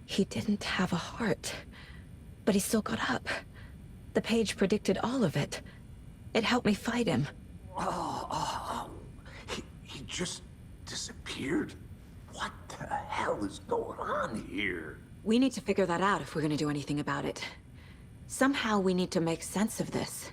He didn't have a heart, but he still got up. The page predicted all of it. It helped me fight him. He just disappeared? What the hell is going on here? We need to figure that out if we're gonna do anything about it. Somehow we need to make sense of this.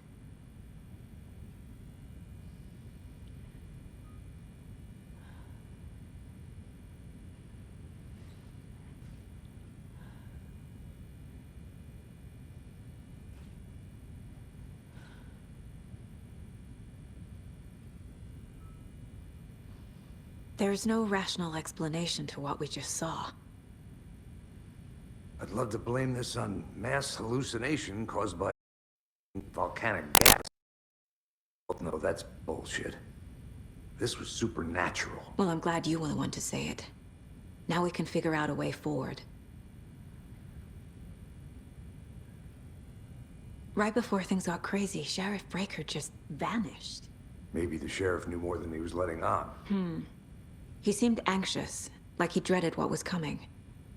There's no rational explanation to what we just saw. I'd love to blame this on mass hallucination caused by volcanic gas. No, that's bullshit. This was supernatural. Well, I'm glad you were the one to say it. Now we can figure out a way forward. Right before things got crazy, Sheriff Breaker just vanished. Maybe the sheriff knew more than he was letting on. He seemed anxious, like he dreaded what was coming.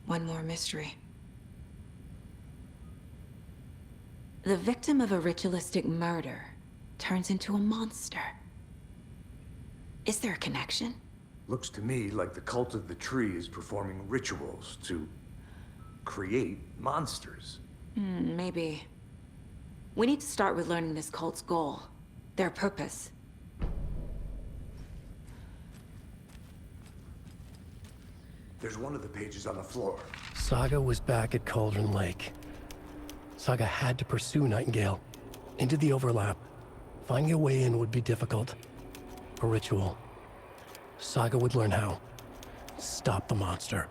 One more mystery. The victim of a ritualistic murder turns into a monster. Is there a connection? Looks to me like the cult of the tree is performing rituals to create monsters. Maybe. We need to start with learning this cult's goal, their purpose. There's one of the pages on the floor. Saga was back at Cauldron Lake. Saga had to pursue Nightingale. Into the overlap. Finding a way in would be difficult. A ritual. Saga would learn how. Stop the monster.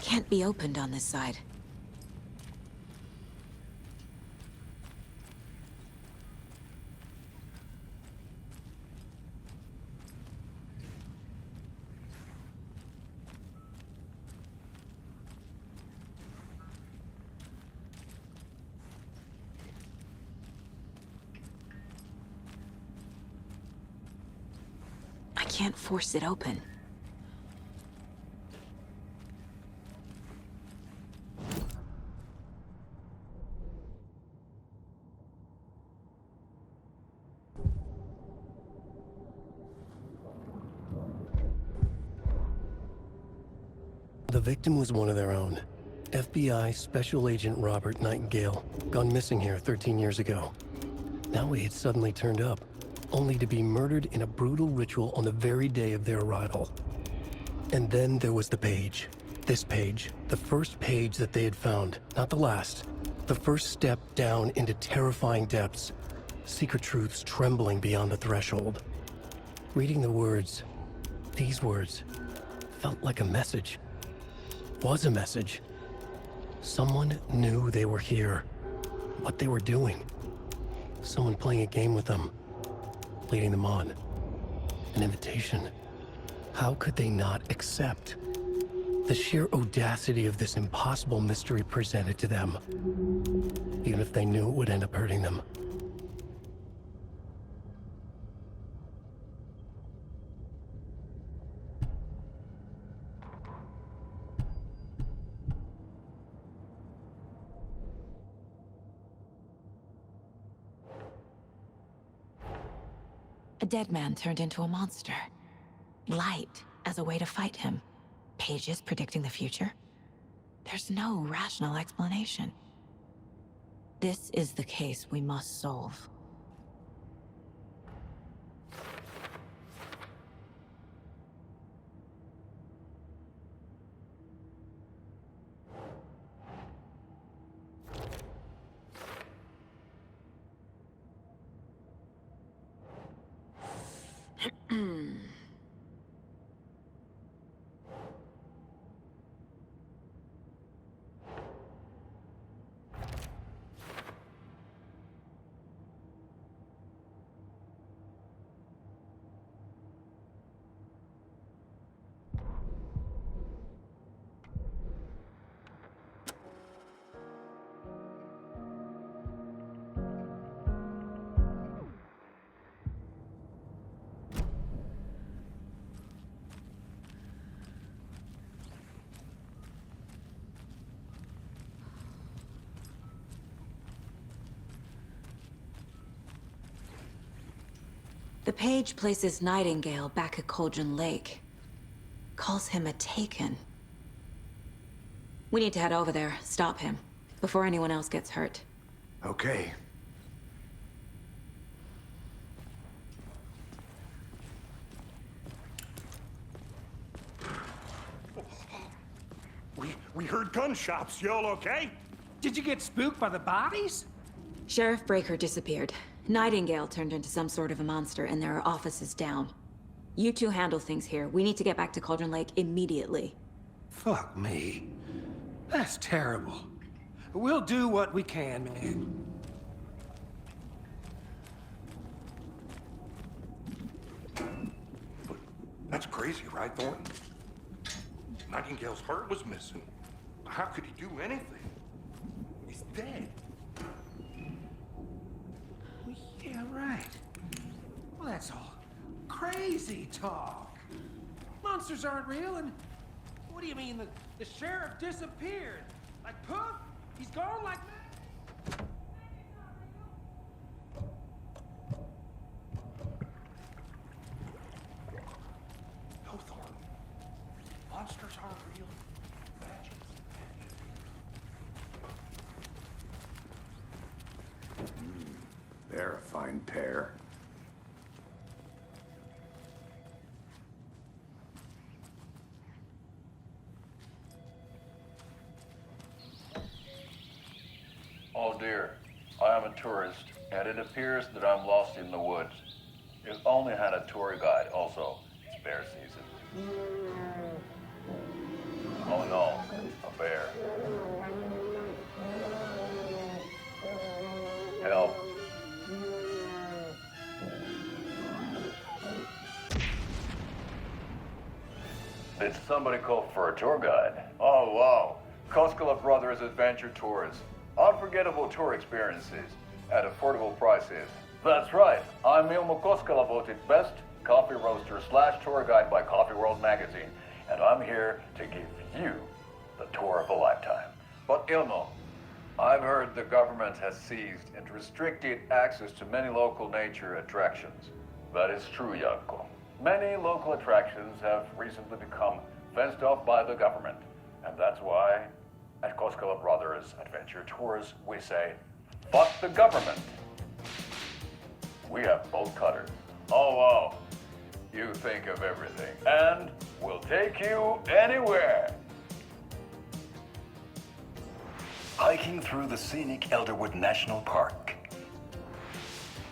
Can't be opened on this side. I can't force it open. The victim was one of their own. FBI Special Agent Robert Nightingale, gone missing here 13 years ago. Now he had suddenly turned up, only to be murdered in a brutal ritual on the very day of their arrival. And then there was the page. This page, the first page that they had found, not the last. The first step down into terrifying depths, secret truths trembling beyond the threshold. Reading the words, these words, felt like a message. Was a message. Someone knew they were here, what they were doing. Someone playing a game with them, leading them on. An invitation. How could they not accept? The sheer audacity of this impossible mystery presented to them, even if they knew it would end up hurting them. A dead man turned into a monster. Light as a way to fight him. Pages predicting the future. There's no rational explanation. This is the case we must solve. The page places Nightingale back at Cauldron Lake. Calls him a Taken. We need to head over there, stop him, before anyone else gets hurt. Okay. We heard gunshots. Y'all okay? Did you get spooked by the bodies? Sheriff Breaker disappeared. Nightingale turned into some sort of a monster, and there are offices down. You two handle things here. We need to get back to Cauldron Lake immediately. Fuck me. That's terrible. We'll do what we can, man. But that's crazy, right, Thornton? Nightingale's heart was missing. How could he do anything? He's dead. Yeah, right. Well, that's all crazy talk. Monsters aren't real, and what do you mean? The sheriff disappeared? Like poof? He's gone like that? No, Thornton. Monsters aren't real. Magic. They're a fine pair. Oh dear, I am a tourist, and it appears that I'm lost in the woods. You've only had a tour guide, also. It's bear season. Oh no, a bear. Help. Did somebody call for a tour guide? Oh wow, Koskela Brothers Adventure Tours. Unforgettable tour experiences at affordable prices. That's right. I'm Ilmo Koskela, voted best coffee roaster / tour guide by Coffee World magazine, and I'm here to give you the tour of a lifetime. But Ilmo, I've heard the government has seized and restricted access to many local nature attractions. That is true, Janko. Many local attractions have recently become fenced off by the government, and that's why at Koskela Brothers Adventure Tours, we say, fuck the government. We have bolt cutters. Oh, wow. You think of everything. And we'll take you anywhere. Hiking through the scenic Elderwood National Park.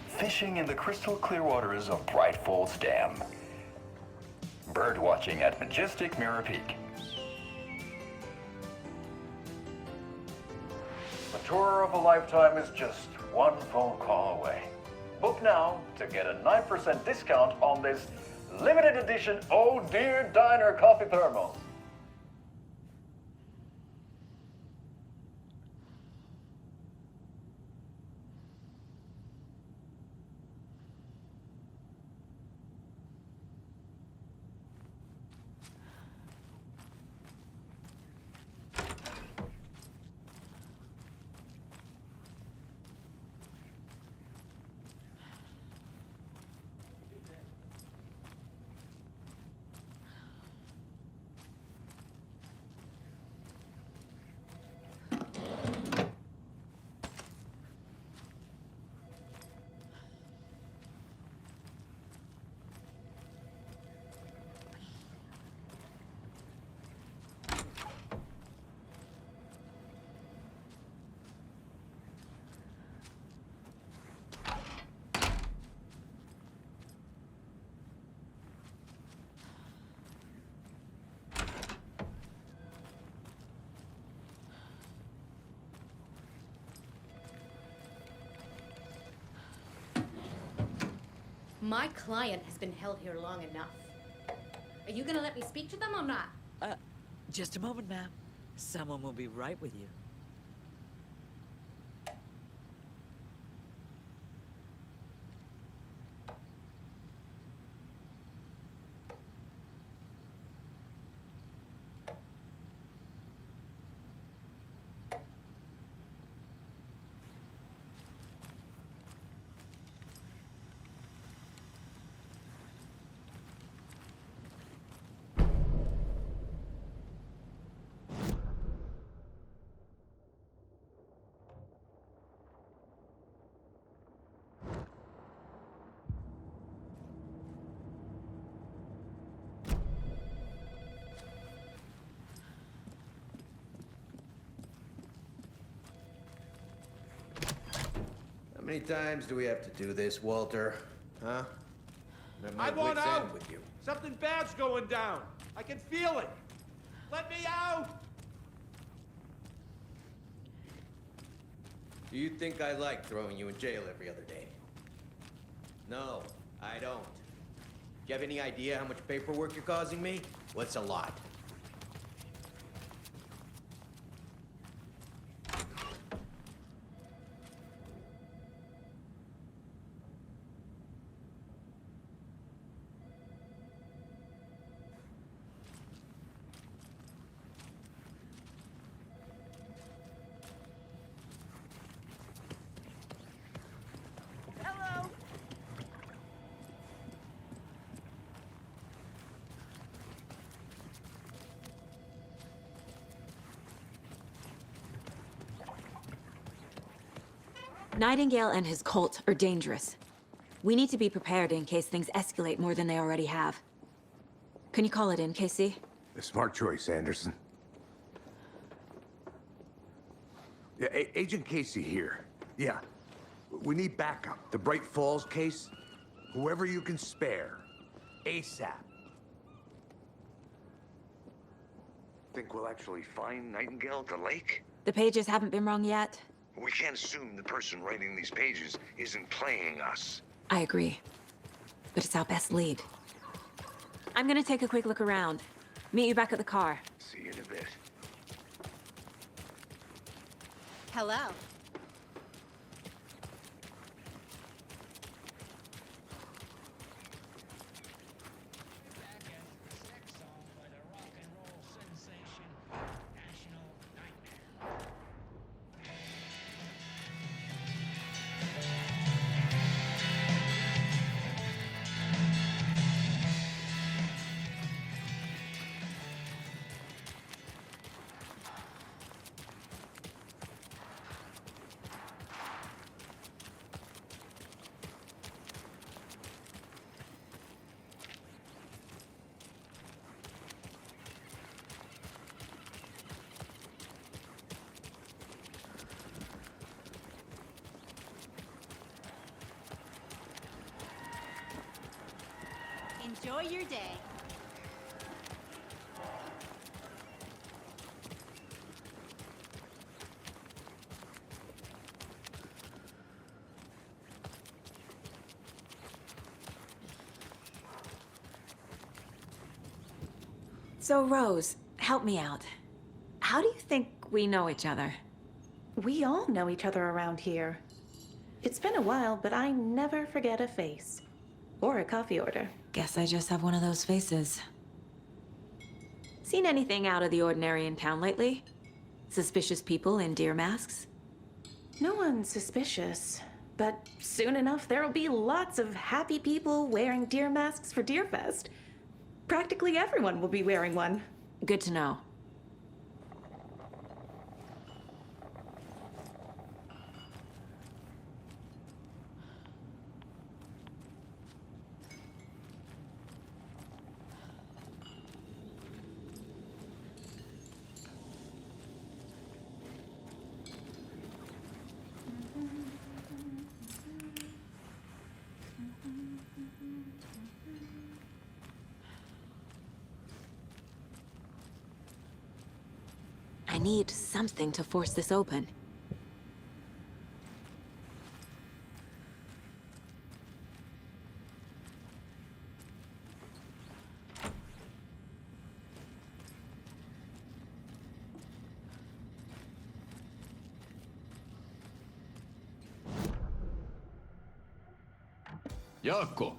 Fishing in the crystal clear waters of Bright Falls Dam. Bird watching at majestic Mirror Peak. The tour of a lifetime is just one phone call away. Book now to get a 9% discount on this limited edition Oh Dear Diner coffee thermos. My client has been held here long enough. Are you gonna let me speak to them or not? Just a moment, ma'am. Someone will be right with you. many times do we have to do this, Walter? Huh? I'm at my I want wit's end out! with you. Something bad's going down. I can feel it. Let me out! Do you think I like throwing you in jail every other day? No, I don't. Do you have any idea how much paperwork you're causing me? What's a lot? Nightingale and his cult are dangerous. We need to be prepared in case things escalate more than they already have. Can you call it in, Casey? A smart choice, Anderson. Yeah, Agent Casey here. Yeah. We need backup. The Bright Falls case, whoever you can spare. ASAP. Think we'll actually find Nightingale at the lake? The pages haven't been rung yet. We can't assume the person writing these pages isn't playing us. I agree. But it's our best lead. I'm gonna take a quick look around. Meet you back at the car. See you in a bit. Hello. Enjoy your day. So, Rose, help me out. How do you think we know each other? We all know each other around here. It's been a while, but I never forget a face. Or a coffee order. Guess I just have one of those faces. Seen anything out of the ordinary in town lately? Suspicious people in deer masks? No one's suspicious. But soon enough, there'll be lots of happy people wearing deer masks for Deerfest. Practically everyone will be wearing one. Good to know. I need something to force this open. Jaakko!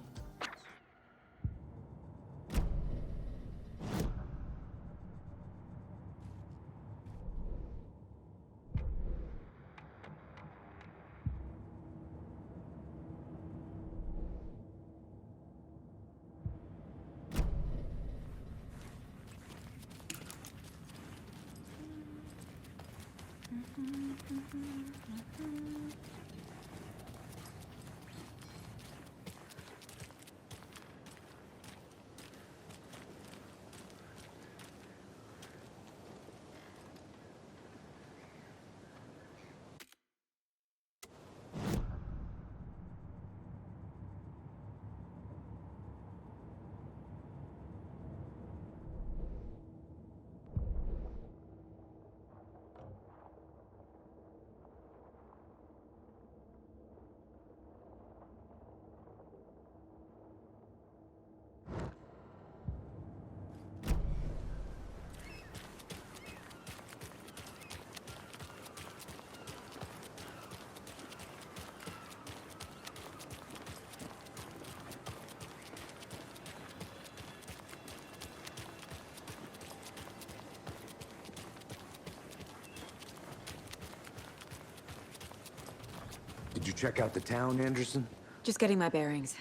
you check out the town, Anderson? Just getting my bearings.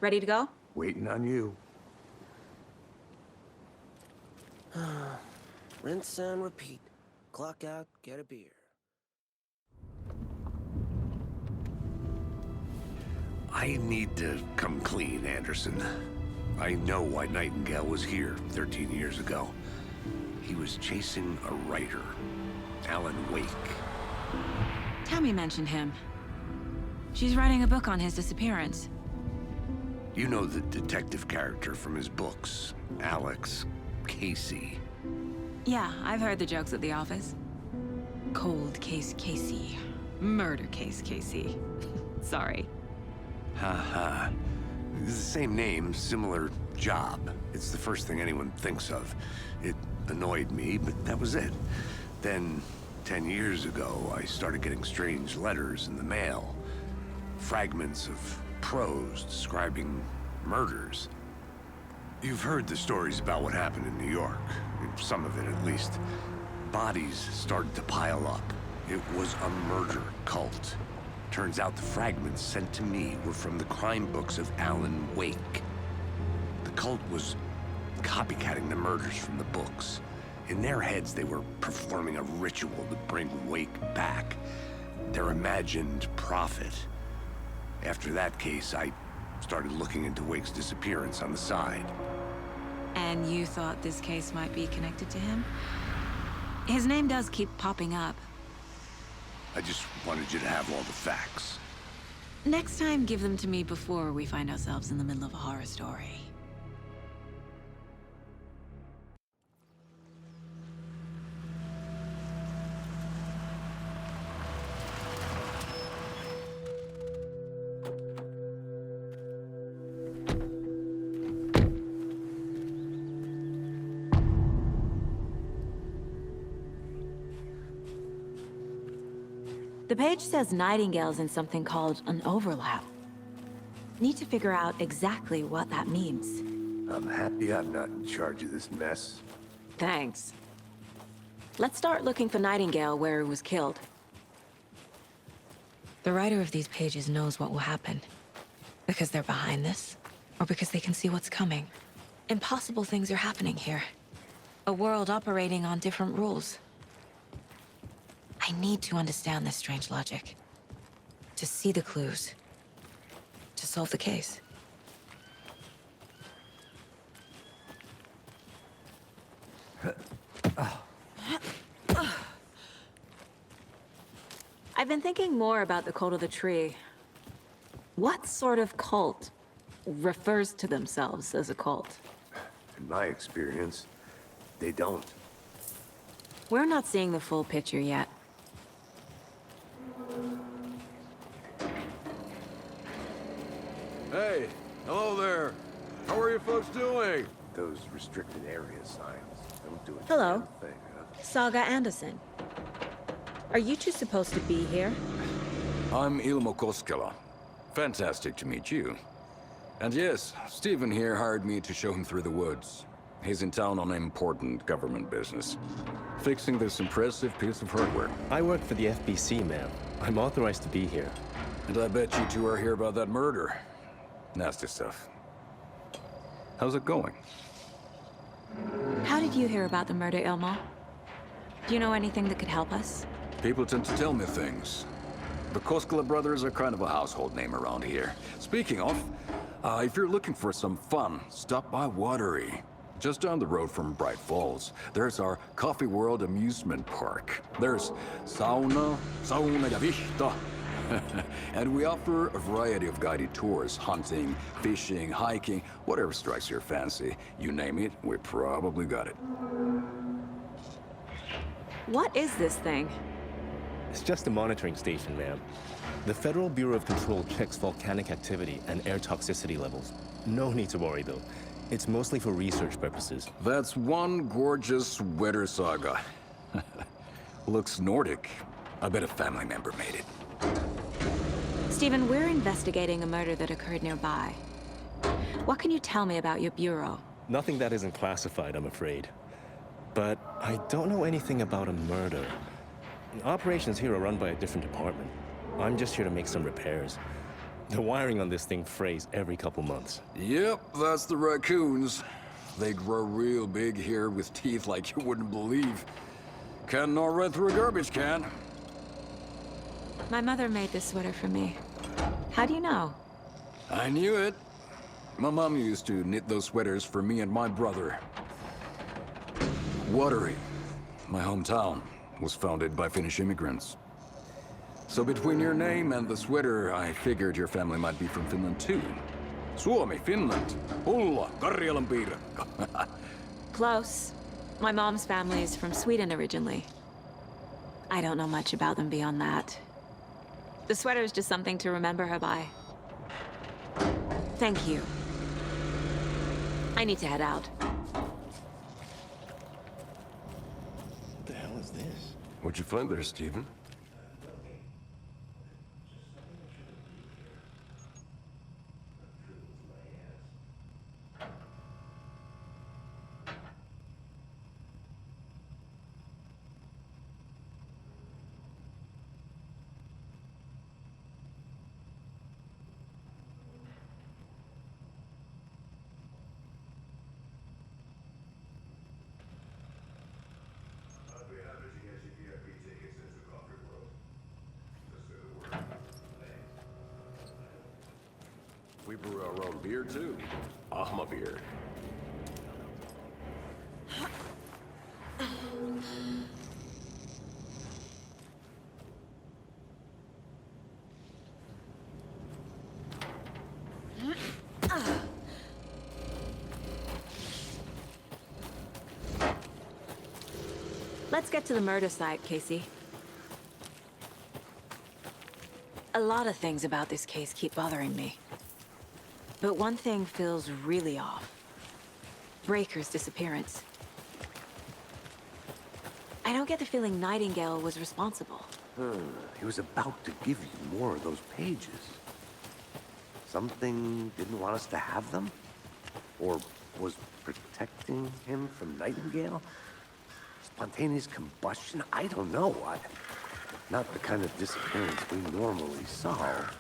Ready to go? Waiting on you. Rinse and repeat. Clock out, get a beer. I need to come clean, Anderson. I know why Nightingale was here 13 years ago. He was chasing a writer, Alan Wake. Tammy mentioned him. She's writing a book on his disappearance. You know the detective character from his books, Alex Casey. Yeah, I've heard the jokes at the office. Cold case Casey. Murder case Casey. Sorry. Ha. It's the same name, similar job. It's the first thing anyone thinks of. It annoyed me, but that was it. Then, 10 years ago, I started getting strange letters in the mail. Fragments of prose describing murders. You've heard the stories about what happened in New York. Some of it, at least. Bodies started to pile up. It was a murder cult. Turns out the fragments sent to me were from the crime books of Alan Wake. The cult was copycatting the murders from the books. In their heads, they were performing a ritual to bring Wake back. Their imagined prophet. After that case, I started looking into Wake's disappearance on the side. And you thought this case might be connected to him? His name does keep popping up. I just wanted you to have all the facts. Next time, give them to me before we find ourselves in the middle of a horror story. The page says Nightingale's in something called an overlap. Need to figure out exactly what that means. I'm happy I'm not in charge of this mess. Thanks. Let's start looking for Nightingale where he was killed. The writer of these pages knows what will happen. Because they're behind this, or because they can see what's coming. Impossible things are happening here. A world operating on different rules. I need to understand this strange logic. To see the clues. To solve the case. I've been thinking more about the cult of the tree. What sort of cult refers to themselves as a cult? In my experience, they don't. We're not seeing the full picture yet. Hey, hello there. How are you folks doing? Those restricted area signs don't do a Hello. damn thing, huh? Saga Anderson. Are you two supposed to be here? I'm Ilmo Koskela. Fantastic to meet you. And yes, Stephen here hired me to show him through the woods. He's in town on important government business, fixing this impressive piece of hardware. I work for the FBC, ma'am. I'm authorized to be here. And I bet you two are here about that murder. Nasty stuff. How's it going? How did you hear about the murder, Ilmo? Do you know anything that could help us? People tend to tell me things. The Koskela brothers are kind of a household name around here. Speaking of, if you're looking for some fun, stop by Watery. Just down the road from Bright Falls, there's our Coffee World amusement park. There's sauna ja vihta. And we offer a variety of guided tours, hunting, fishing, hiking, whatever strikes your fancy. You name it, we probably got it. What is this thing? It's just a monitoring station, ma'am. The Federal Bureau of Control checks volcanic activity and air toxicity levels. No need to worry, though. It's mostly for research purposes. That's one gorgeous weather saga. Looks Nordic. I bet a family member made it. Stephen, we're investigating a murder that occurred nearby. What can you tell me about your bureau? Nothing that isn't classified, I'm afraid. But I don't know anything about a murder. Operations here are run by a different department. I'm just here to make some repairs. The wiring on this thing frays every couple months. Yep, that's the raccoons. They grow real big here with teeth like you wouldn't believe. Can't gnaw right through a garbage can. My mother made this sweater for me. How do you know? I knew it. My mom used to knit those sweaters for me and my brother. Watery, my hometown, was founded by Finnish immigrants. So between your name and the sweater, I figured your family might be from Finland too. Suomi, Finland. Pulla, Karjalan piirakka. Close. My mom's family is from Sweden originally. I don't know much about them beyond that. The sweater is just something to remember her by. Thank you. I need to head out. What the hell is this? What'd you find there, Stephen? We brew our own beer, too. Ahma beer. Let's get to the murder site, Casey. A lot of things about this case keep bothering me. But one thing feels really off. Breaker's disappearance. I don't get the feeling Nightingale was responsible. He was about to give you more of those pages. Something didn't want us to have them? Or was protecting him from Nightingale? Spontaneous combustion? I don't know. Not the kind of disappearance we normally solve.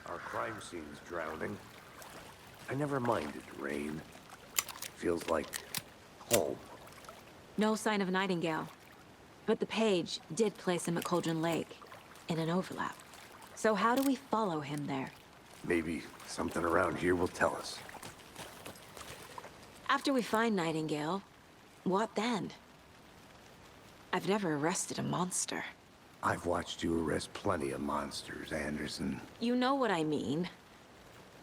Our crime scene's drowning. I never minded rain. Feels like home. No sign of Nightingale. But the page did place him at Cauldron Lake, in an overlap. So how do we follow him there? Maybe something around here will tell us. After we find Nightingale, what then? I've never arrested a monster. I've watched you arrest plenty of monsters, Anderson. You know what I mean.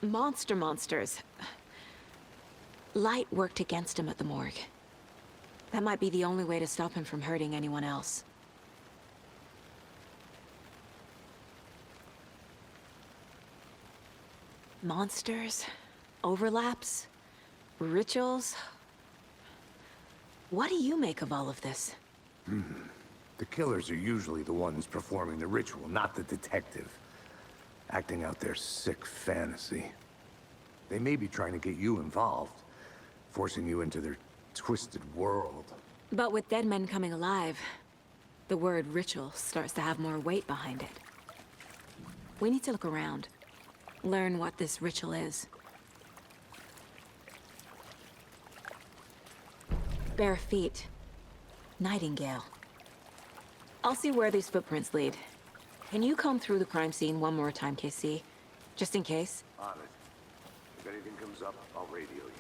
Monsters. Light worked against him at the morgue. That might be the only way to stop him from hurting anyone else. Monsters? Overlaps? Rituals? What do you make of all of this? The killers are usually the ones performing the ritual, not the detective. Acting out their sick fantasy. They may be trying to get you involved, forcing you into their twisted world. But with dead men coming alive, the word ritual starts to have more weight behind it. We need to look around. Learn what this ritual is. Bare feet. Nightingale. I'll see where these footprints lead. Can you comb through the crime scene one more time, KC? Just in case? On it. If anything comes up, I'll radio you.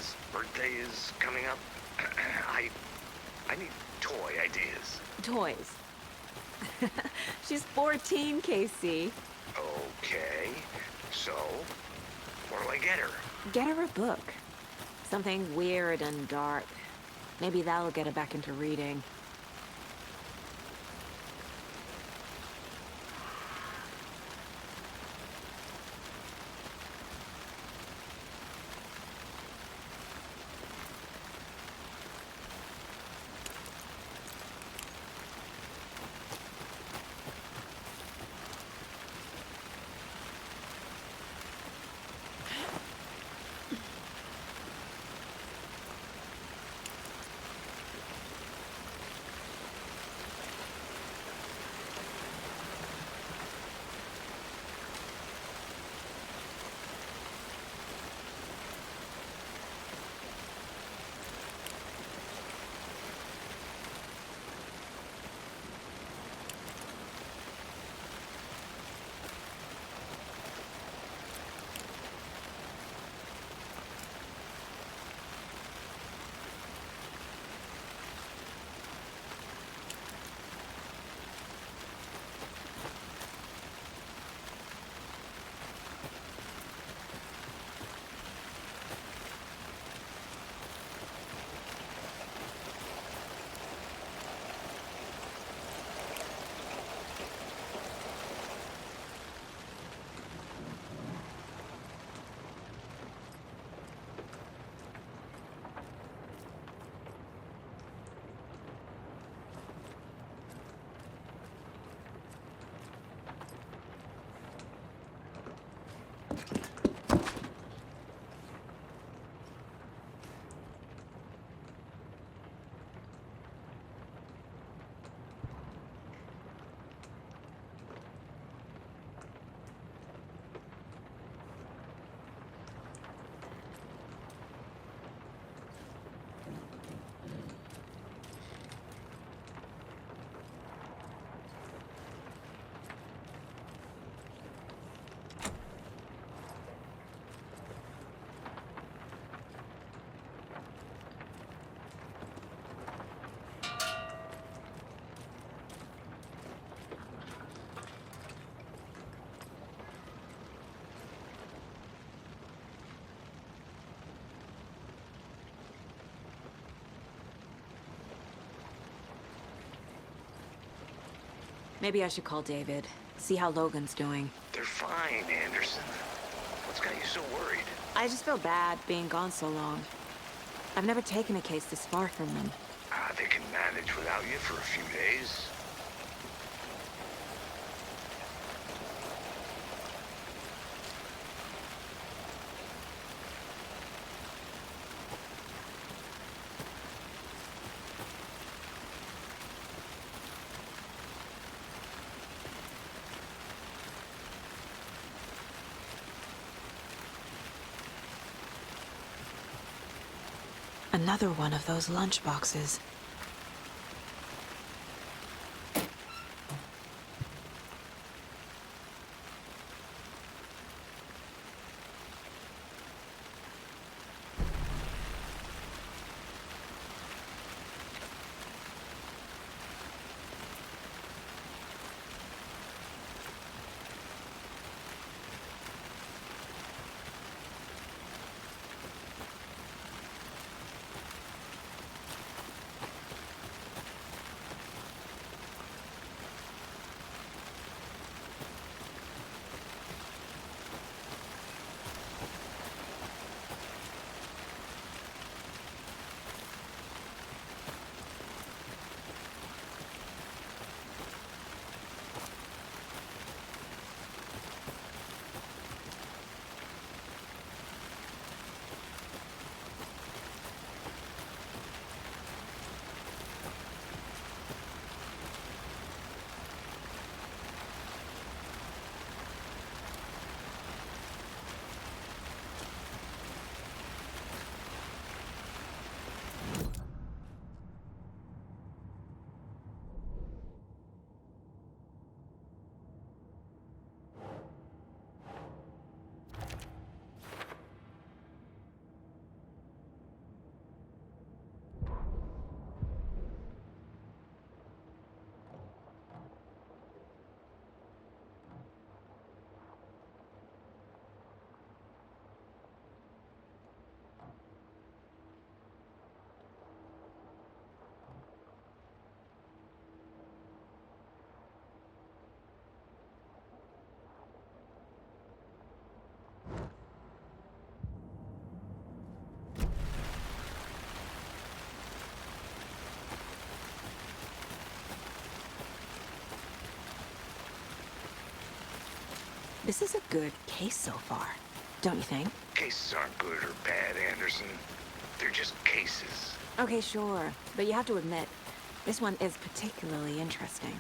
Kay's birthday is coming up. I need toy ideas. Toys. She's 14, Casey. Okay, so what do I get her? Get her a book. Something weird and dark. Maybe that'll get her back into reading. Maybe I should call David, see how Logan's doing. They're fine, Anderson. What's got you so worried? I just feel bad being gone so long. I've never taken a case this far from them. They can manage without you for a few days. Another one of those lunch boxes. This is a good case so far, don't you think? Cases aren't good or bad, Anderson. They're just cases. Okay, sure. But you have to admit, this one is particularly interesting.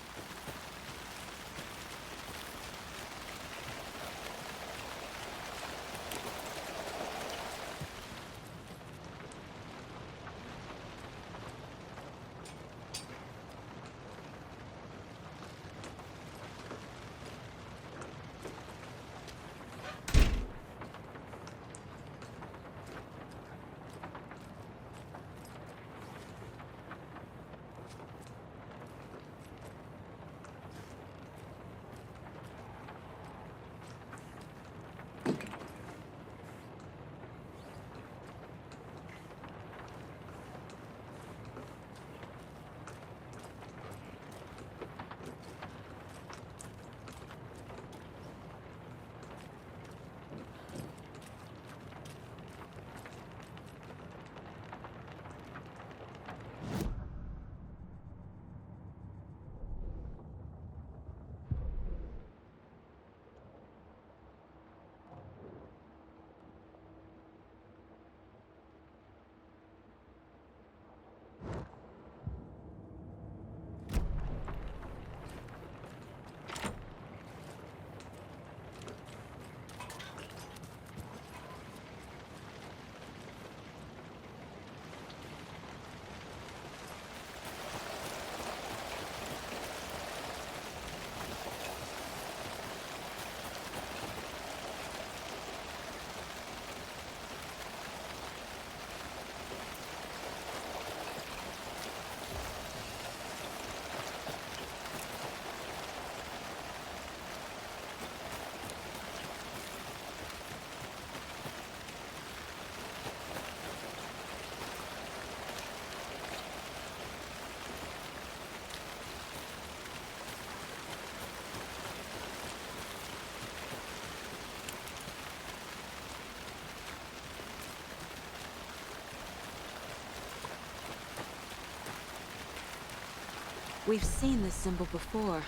We've seen this symbol before.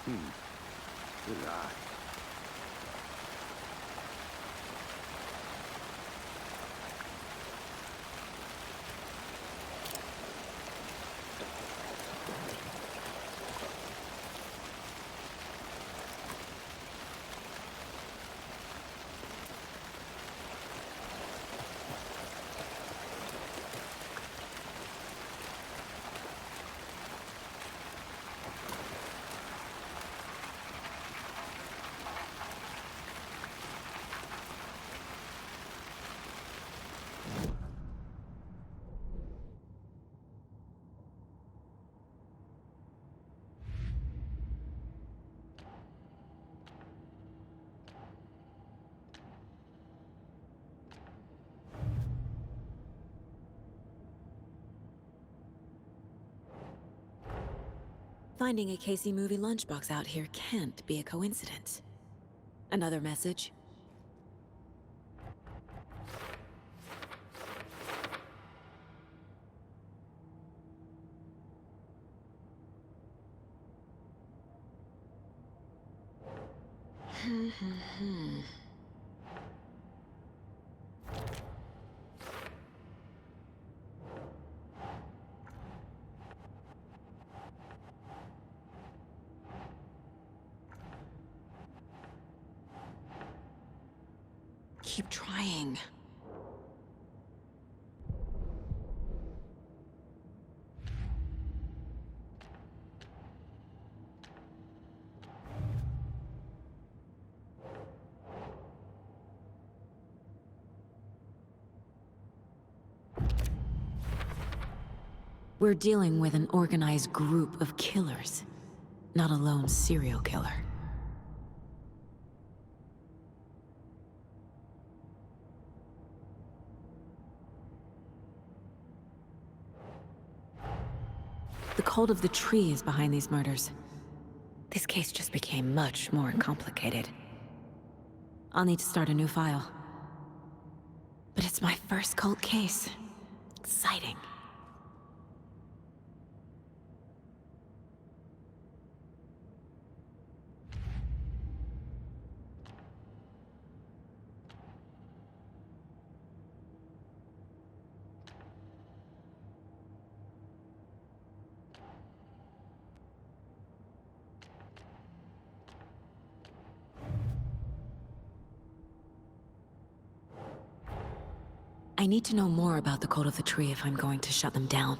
Good eye. Finding a Casey movie lunchbox out here can't be a coincidence. Another message? Keep trying. We're dealing with an organized group of killers, not a lone serial killer. The cult of the tree is behind these murders. This case just became much more complicated. I'll need to start a new file. But it's my first cult case. Exciting. I need to know more about the cult of the tree if I'm going to shut them down.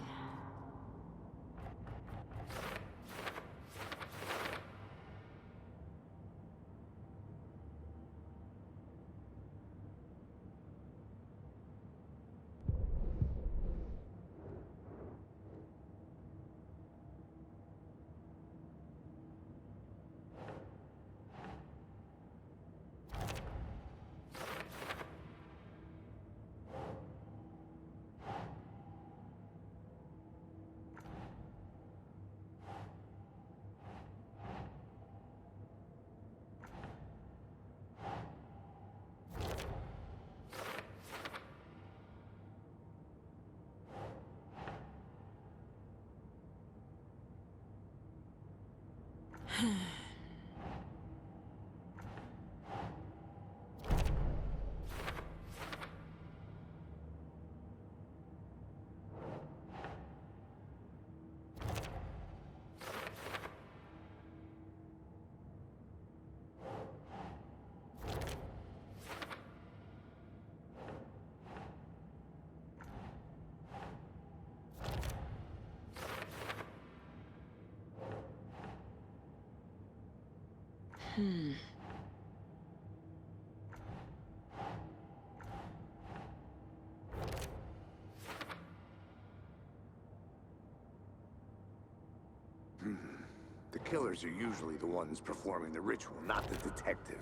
The killers are usually the ones performing the ritual, not the detective.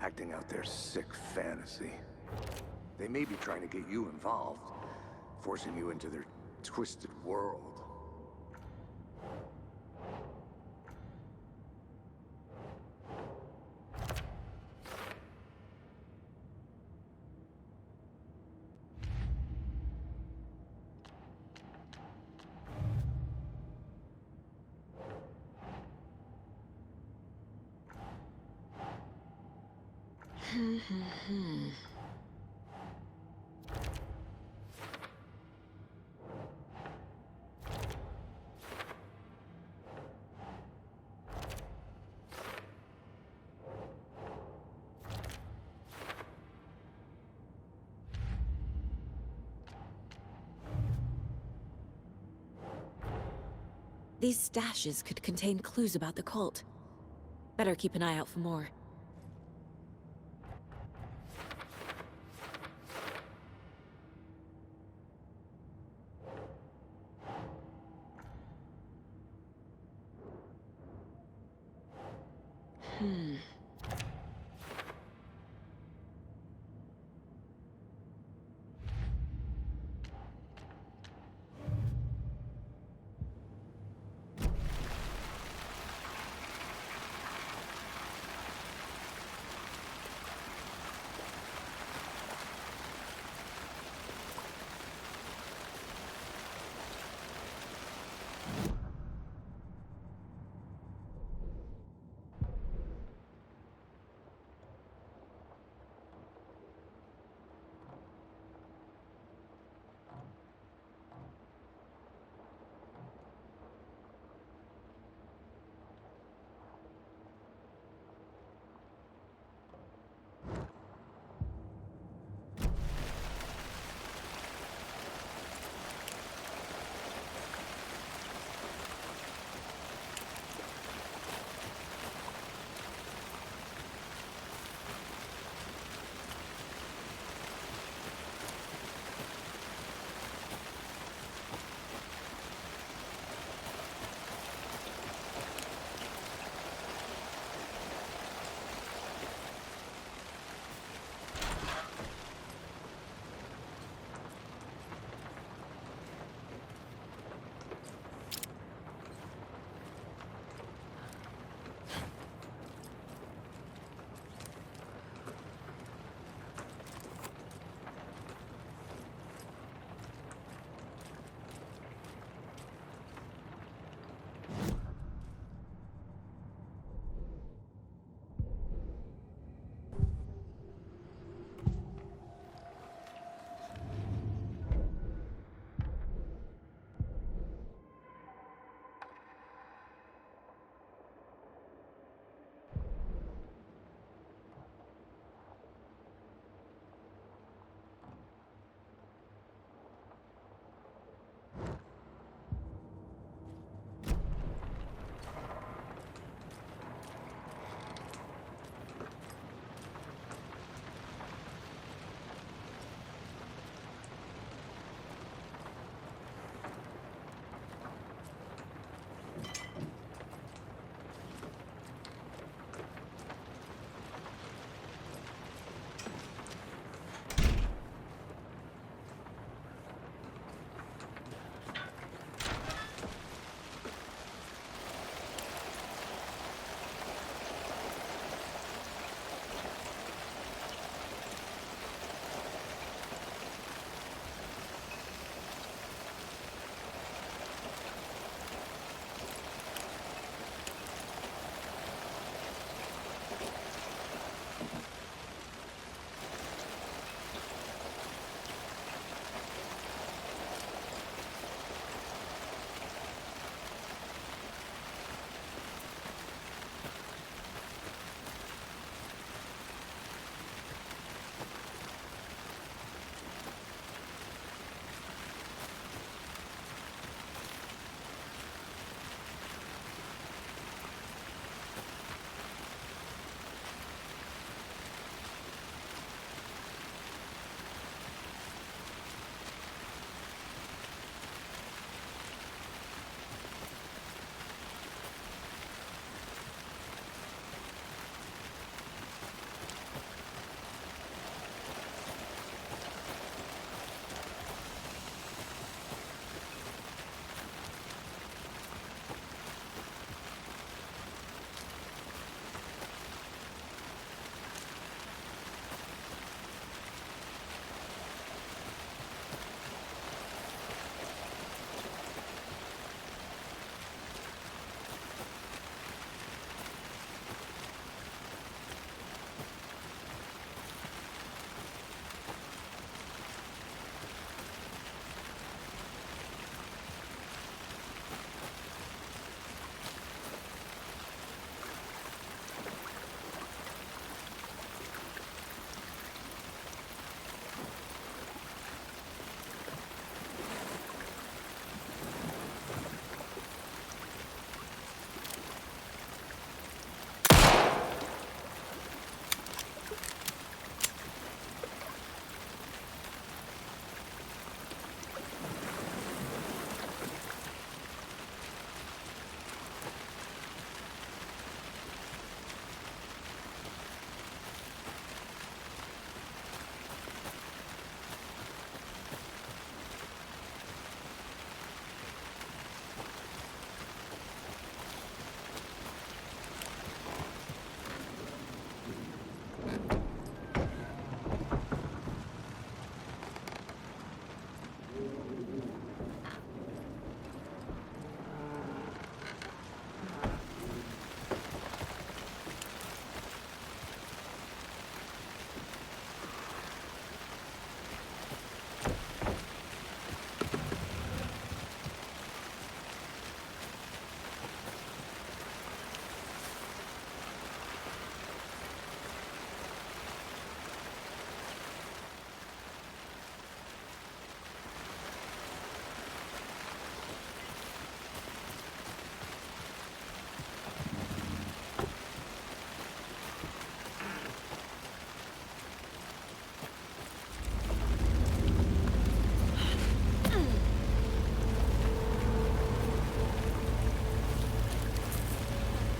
Acting out their sick fantasy. They may be trying to get you involved, forcing you into their twisted world. These stashes could contain clues about the cult. Better keep an eye out for more.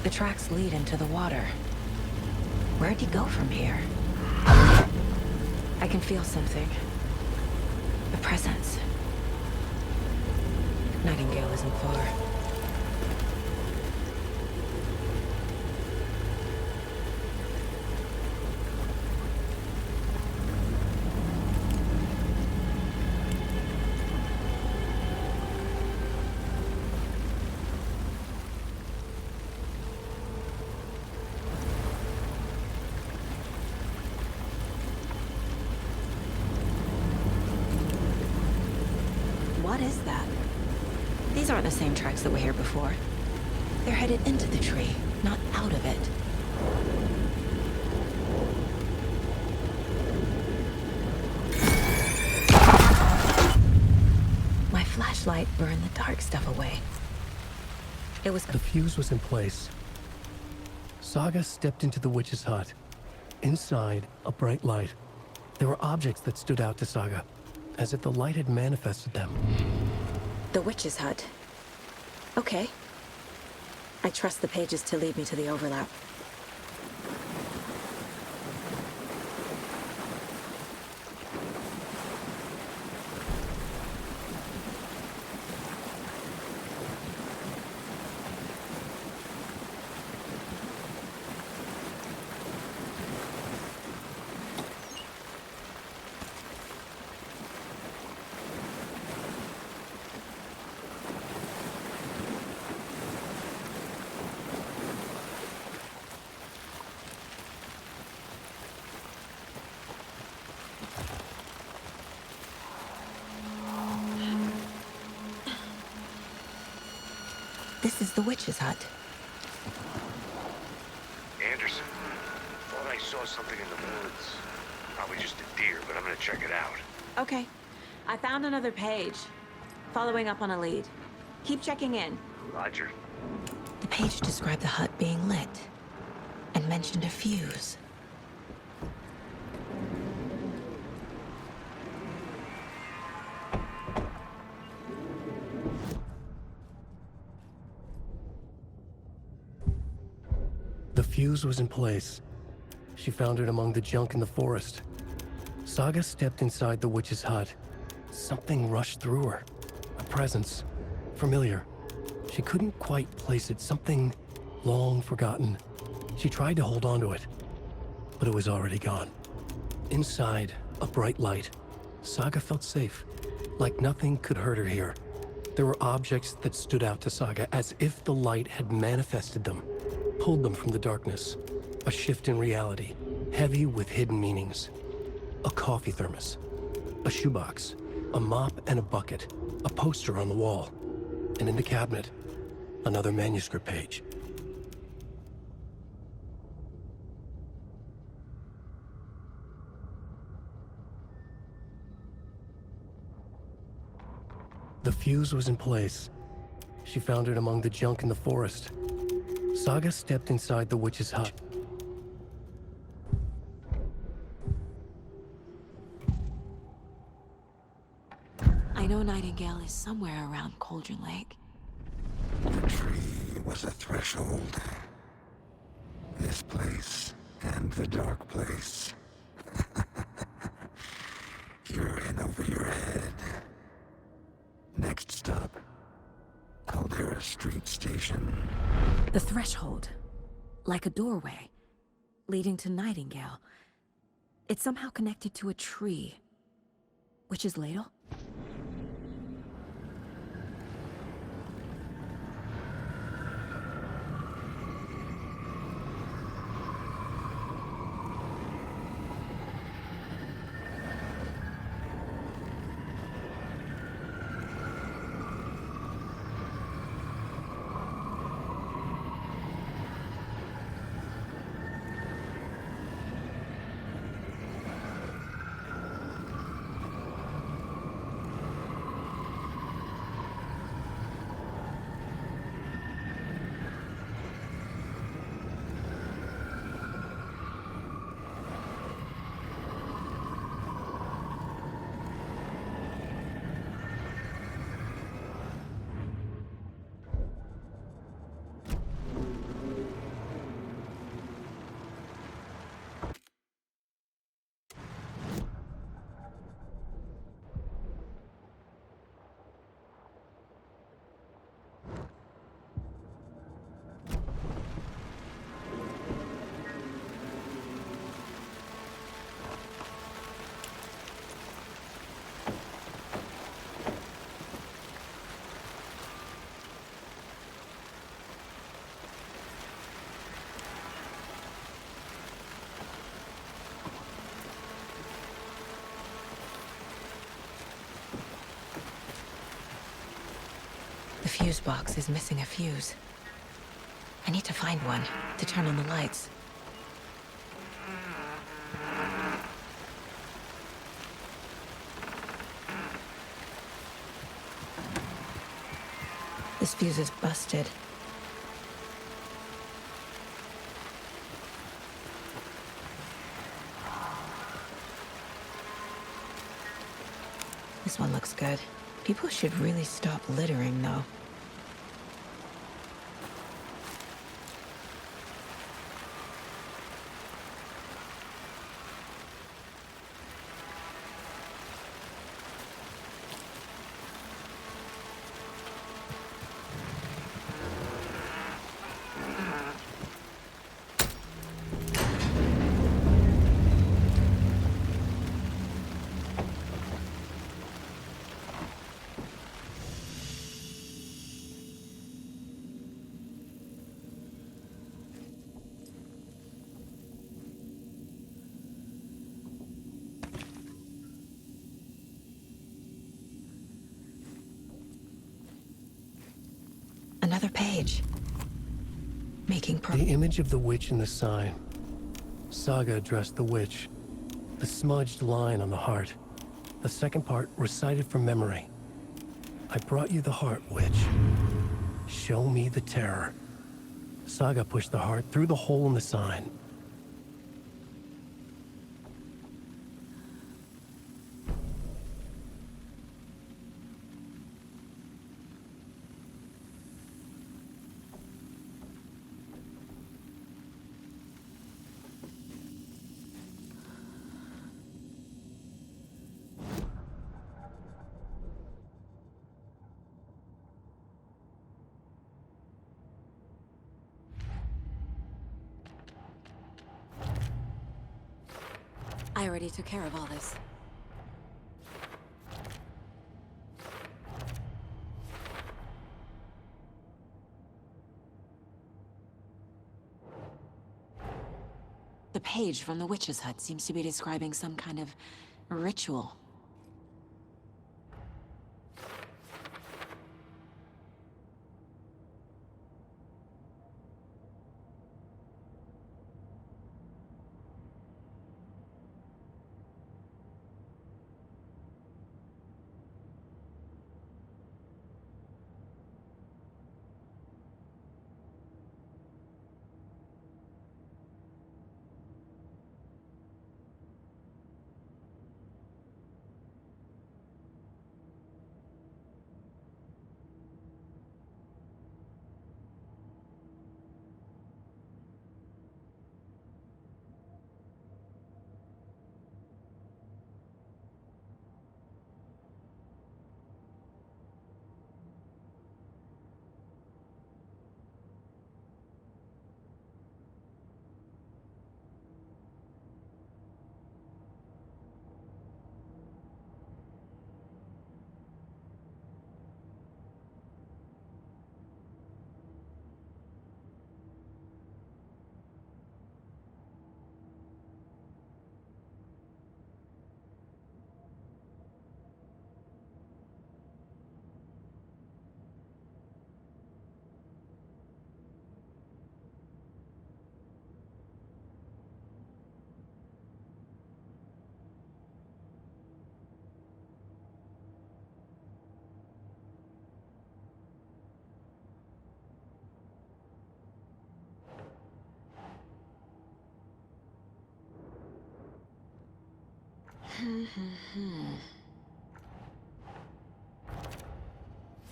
The tracks lead into the water. Where'd he go from here? I can feel something. A presence. Nightingale isn't far. What is that? These aren't the same tracks that were here before. They're headed into the tree, not out of it. My flashlight burned the dark stuff away. It was... The fuse was in place. Saga stepped into the witch's hut. Inside, a bright light. There were objects that stood out to Saga, as if the light had manifested them. The witch's hut. Okay. I trust the pages to lead me to the overlap. This is the witch's hut. Anderson, thought I saw something in the woods. Probably just a deer, but I'm gonna check it out. Okay. I found another page. Following up on a lead. Keep checking in. Roger. The page described the hut being lit and mentioned a fuse. The fuse was in place. She found it among the junk in the forest. Saga stepped inside the witch's hut. Something rushed through her. A presence. Familiar. She couldn't quite place it. Something long forgotten. She tried to hold on to it, but it was already gone. Inside, a bright light. Saga felt safe. Like nothing could hurt her here. There were objects that stood out to Saga as if the light had manifested them. Pulled them from the darkness. A shift in reality, heavy with hidden meanings. A coffee thermos, a shoebox, a mop and a bucket, a poster on the wall, and in the cabinet, another manuscript page. The fuse was in place. She found it among the junk in the forest. Saga stepped inside the witch's hut. I know Nightingale is somewhere around Cauldron Lake. The tree was a threshold. This place and the dark place. You're in over your head. Next stop, Caldera Street Station. The threshold. Like a doorway. Leading to Nightingale. It's somehow connected to a tree. Witch's ladle? fuse box is missing a fuse. I need to find one to turn on the lights. This fuse is busted. This one looks good. People should really stop littering, though. Another page. Making The image of the witch in the sign. Saga addressed the witch. The smudged line on the heart. The second part recited from memory. I brought you the heart, witch. Show me the terror. Saga pushed the heart through the hole in the sign. I already took care of all this. The page from the witch's hut seems to be describing some kind of ritual.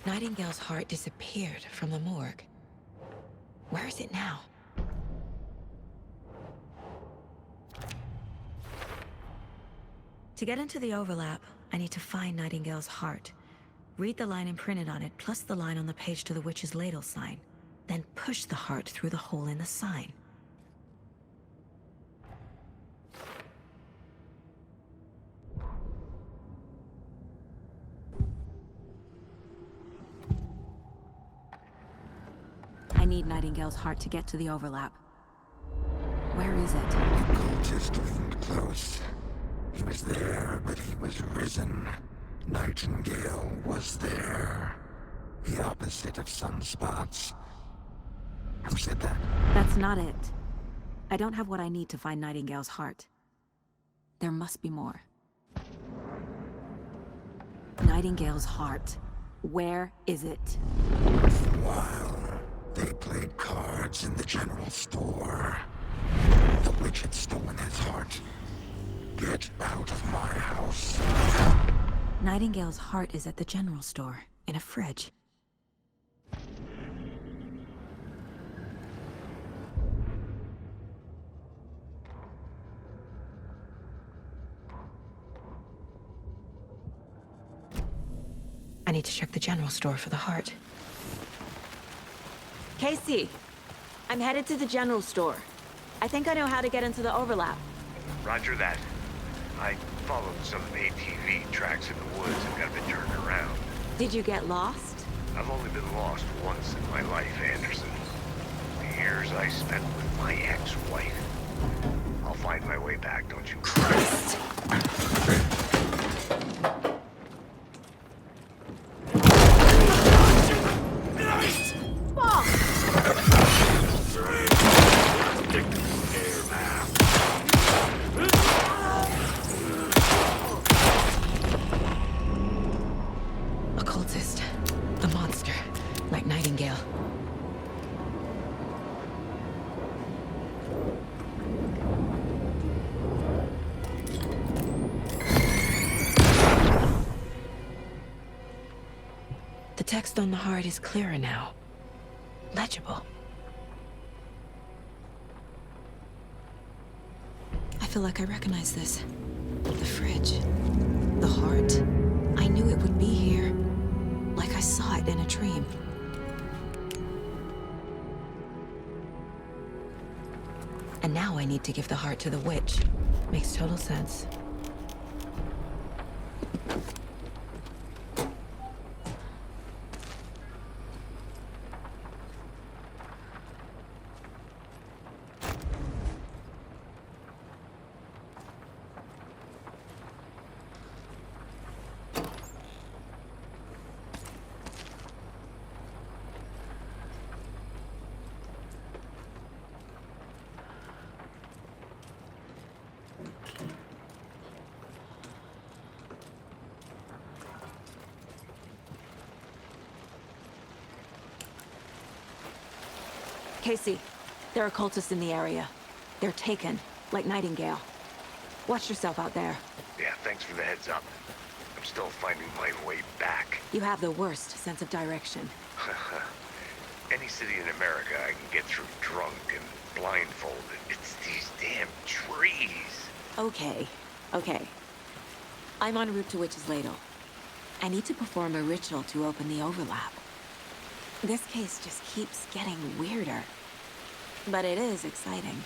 Nightingale's heart disappeared from the morgue. Where is it now? To get into the overlap, I need to find Nightingale's heart. Read the line imprinted on it, plus the line on the page to the witch's ladle sign. Then push the heart through the hole in the sign. I need Nightingale's heart to get to the overlap. Where is it? The cultist leaned close. He was there, but he was risen. Nightingale was there. The opposite of sunspots. Who said that? That's not it. I don't have what I need to find Nightingale's heart. There must be more. Nightingale's heart. Where is it? For a while, they played cards in the general store. The witch had stolen his heart. Get out of my house. Nightingale's heart is at the general store, in a fridge. I need to check the general store for the heart. Casey, I'm headed to the general store. I think I know how to get into the overlap. Roger that. I followed some ATV tracks in the woods and got a bit turned around. Did you get lost? I've only been lost once in my life, Anderson. The years I spent with my ex-wife. I'll find my way back, don't you? Christ! Occultist. A monster. Like Nightingale. The text on the heart is clearer now. Legible. I feel like I recognize this. The fridge. The heart. I knew it would be here. Like I saw it in a dream. And now I need to give the heart to the witch. Makes total sense. Casey, there are cultists in the area. They're taken, like Nightingale. Watch yourself out there. Yeah, thanks for the heads up. I'm still finding my way back. You have the worst sense of direction. Any city in America I can get through drunk and blindfolded. It's these damn trees. Okay. I'm en route to Witch's Ladle. I need to perform a ritual to open the overlap. This case just keeps getting weirder. But it is exciting.